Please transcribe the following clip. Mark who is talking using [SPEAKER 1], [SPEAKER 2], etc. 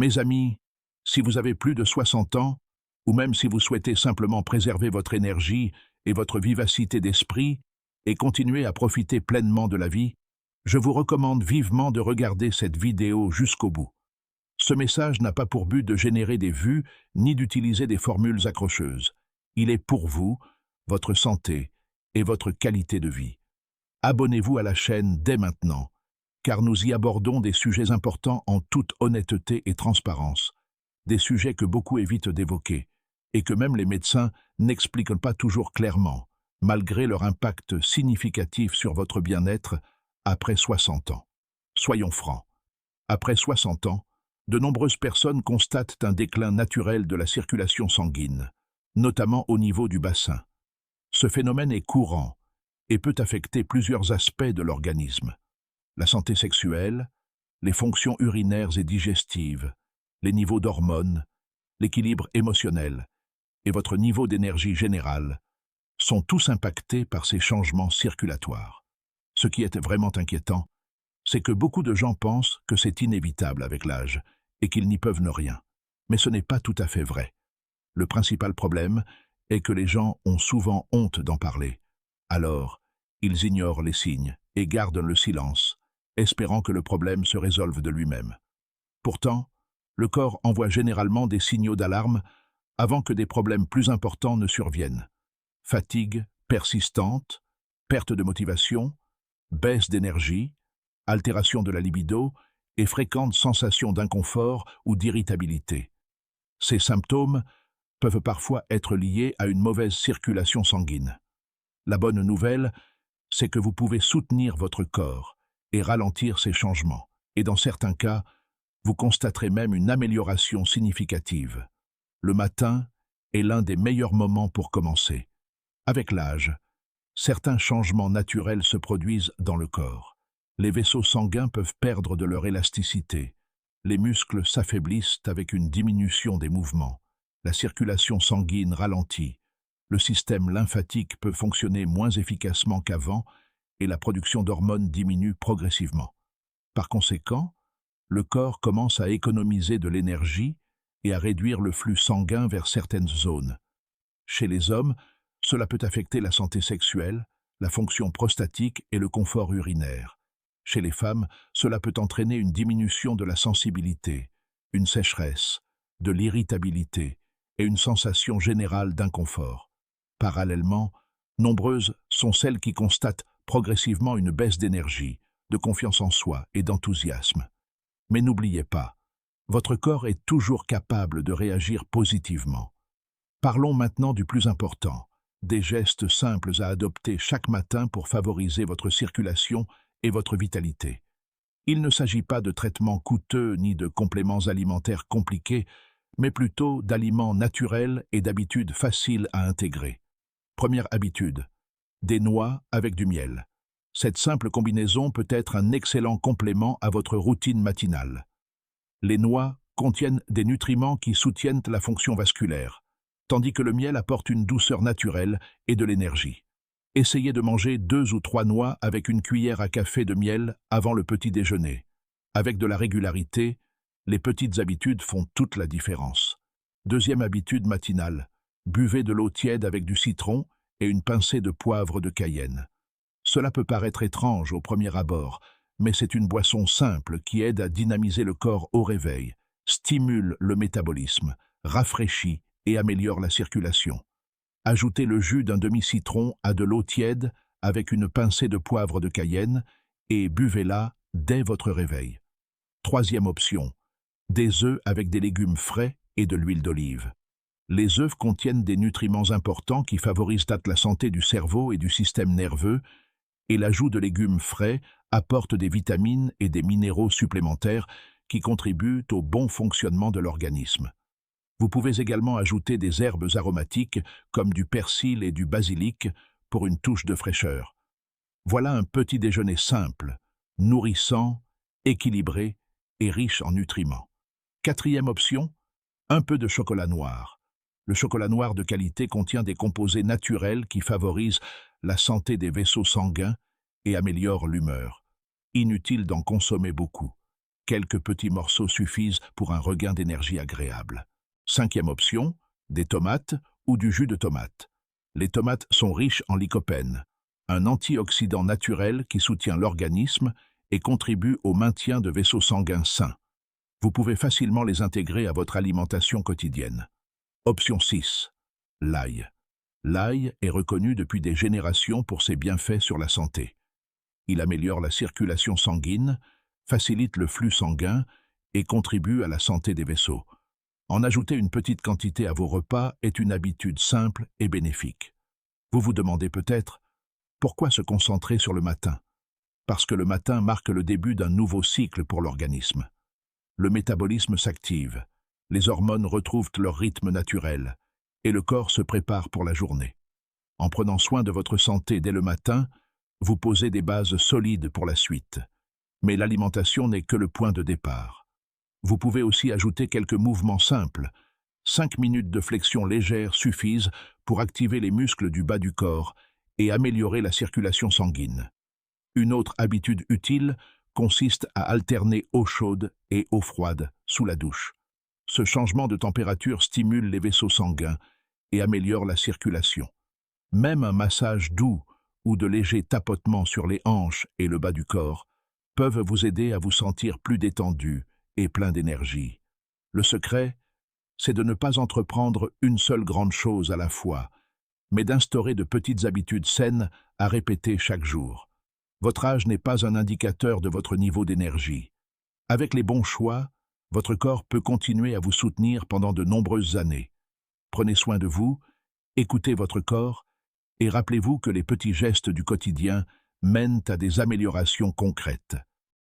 [SPEAKER 1] Mes amis, si vous avez plus de 60 ans, ou même si vous souhaitez simplement préserver votre énergie et votre vivacité d'esprit et continuer à profiter pleinement de la vie, je vous recommande vivement de regarder cette vidéo jusqu'au bout. Ce message n'a pas pour but de générer des vues ni d'utiliser des formules accrocheuses. Il est pour vous, votre santé et votre qualité de vie. Abonnez-vous à la chaîne dès maintenant, car nous y abordons des sujets importants en toute honnêteté et transparence, des sujets que beaucoup évitent d'évoquer et que même les médecins n'expliquent pas toujours clairement, malgré leur impact significatif sur votre bien-être après 60 ans. Soyons francs, après 60 ans, de nombreuses personnes constatent un déclin naturel de la circulation sanguine, notamment au niveau du bassin. Ce phénomène est courant et peut affecter plusieurs aspects de l'organisme: la santé sexuelle, les fonctions urinaires et digestives, les niveaux d'hormones, l'équilibre émotionnel et votre niveau d'énergie générale sont tous impactés par ces changements circulatoires. Ce qui est vraiment inquiétant, c'est que beaucoup de gens pensent que c'est inévitable avec l'âge et qu'ils n'y peuvent ne rien. Mais ce n'est pas tout à fait vrai. Le principal problème est que les gens ont souvent honte d'en parler. Alors, ils ignorent les signes et gardent le silence, espérant que le problème se résolve de lui-même. Pourtant, le corps envoie généralement des signaux d'alarme avant que des problèmes plus importants ne surviennent. Fatigue persistante, perte de motivation, baisse d'énergie, altération de la libido et fréquentes sensations d'inconfort ou d'irritabilité. Ces symptômes peuvent parfois être liés à une mauvaise circulation sanguine. La bonne nouvelle, c'est que vous pouvez soutenir votre corps et ralentir ces changements, et dans certains cas, vous constaterez même une amélioration significative. Le matin est l'un des meilleurs moments pour commencer. Avec l'âge, certains changements naturels se produisent dans le corps. Les vaisseaux sanguins peuvent perdre de leur élasticité. Les muscles s'affaiblissent avec une diminution des mouvements. La circulation sanguine ralentit. Le système lymphatique peut fonctionner moins efficacement qu'avant et la production d'hormones diminue progressivement. Par conséquent, le corps commence à économiser de l'énergie et à réduire le flux sanguin vers certaines zones. Chez les hommes, cela peut affecter la santé sexuelle, la fonction prostatique et le confort urinaire. Chez les femmes, cela peut entraîner une diminution de la sensibilité, une sécheresse, de l'irritabilité et une sensation générale d'inconfort. Parallèlement, nombreuses sont celles qui constatent progressivement une baisse d'énergie, de confiance en soi et d'enthousiasme. Mais n'oubliez pas, votre corps est toujours capable de réagir positivement. Parlons maintenant du plus important, des gestes simples à adopter chaque matin pour favoriser votre circulation et votre vitalité. Il ne s'agit pas de traitements coûteux ni de compléments alimentaires compliqués, mais plutôt d'aliments naturels et d'habitudes faciles à intégrer. Première habitude, des noix avec du miel. Cette simple combinaison peut être un excellent complément à votre routine matinale. Les noix contiennent des nutriments qui soutiennent la fonction vasculaire, tandis que le miel apporte une douceur naturelle et de l'énergie. Essayez de manger 2 ou 3 noix avec une cuillère à café de miel avant le petit déjeuner. Avec de la régularité, les petites habitudes font toute la différence. Deuxième habitude matinale, buvez de l'eau tiède avec du citron et une pincée de poivre de Cayenne. Cela peut paraître étrange au premier abord, mais c'est une boisson simple qui aide à dynamiser le corps au réveil, stimule le métabolisme, rafraîchit et améliore la circulation. Ajoutez le jus d'un demi-citron à de l'eau tiède avec une pincée de poivre de Cayenne et buvez-la dès votre réveil. Troisième option, des œufs avec des légumes frais et de l'huile d'olive. Les œufs contiennent des nutriments importants qui favorisent la santé du cerveau et du système nerveux, et l'ajout de légumes frais apporte des vitamines et des minéraux supplémentaires qui contribuent au bon fonctionnement de l'organisme. Vous pouvez également ajouter des herbes aromatiques comme du persil et du basilic pour une touche de fraîcheur. Voilà un petit déjeuner simple, nourrissant, équilibré et riche en nutriments. Quatrième option, un peu de chocolat noir. Le chocolat noir de qualité contient des composés naturels qui favorisent la santé des vaisseaux sanguins et améliorent l'humeur. Inutile d'en consommer beaucoup, quelques petits morceaux suffisent pour un regain d'énergie agréable. Cinquième option, des tomates ou du jus de tomate. Les tomates sont riches en lycopène, un antioxydant naturel qui soutient l'organisme et contribue au maintien de vaisseaux sanguins sains. Vous pouvez facilement les intégrer à votre alimentation quotidienne. Option 6. L'ail. L'ail est reconnu depuis des générations pour ses bienfaits sur la santé. Il améliore la circulation sanguine, facilite le flux sanguin et contribue à la santé des vaisseaux. En ajouter une petite quantité à vos repas est une habitude simple et bénéfique. Vous vous demandez peut-être, pourquoi se concentrer sur le matin? Parce que le matin marque le début d'un nouveau cycle pour l'organisme. Le métabolisme s'active, les hormones retrouvent leur rythme naturel, et le corps se prépare pour la journée. En prenant soin de votre santé dès le matin, vous posez des bases solides pour la suite. Mais l'alimentation n'est que le point de départ. Vous pouvez aussi ajouter quelques mouvements simples. 5 minutes de flexion légère suffisent pour activer les muscles du bas du corps et améliorer la circulation sanguine. Une autre habitude utile consiste à alterner eau chaude et eau froide sous la douche. Ce changement de température stimule les vaisseaux sanguins et améliore la circulation. Même un massage doux ou de légers tapotements sur les hanches et le bas du corps peuvent vous aider à vous sentir plus détendu et plein d'énergie. Le secret, c'est de ne pas entreprendre une seule grande chose à la fois, mais d'instaurer de petites habitudes saines à répéter chaque jour. Votre âge n'est pas un indicateur de votre niveau d'énergie. Avec les bons choix, votre corps peut continuer à vous soutenir pendant de nombreuses années. Prenez soin de vous, écoutez votre corps et rappelez-vous que les petits gestes du quotidien mènent à des améliorations concrètes.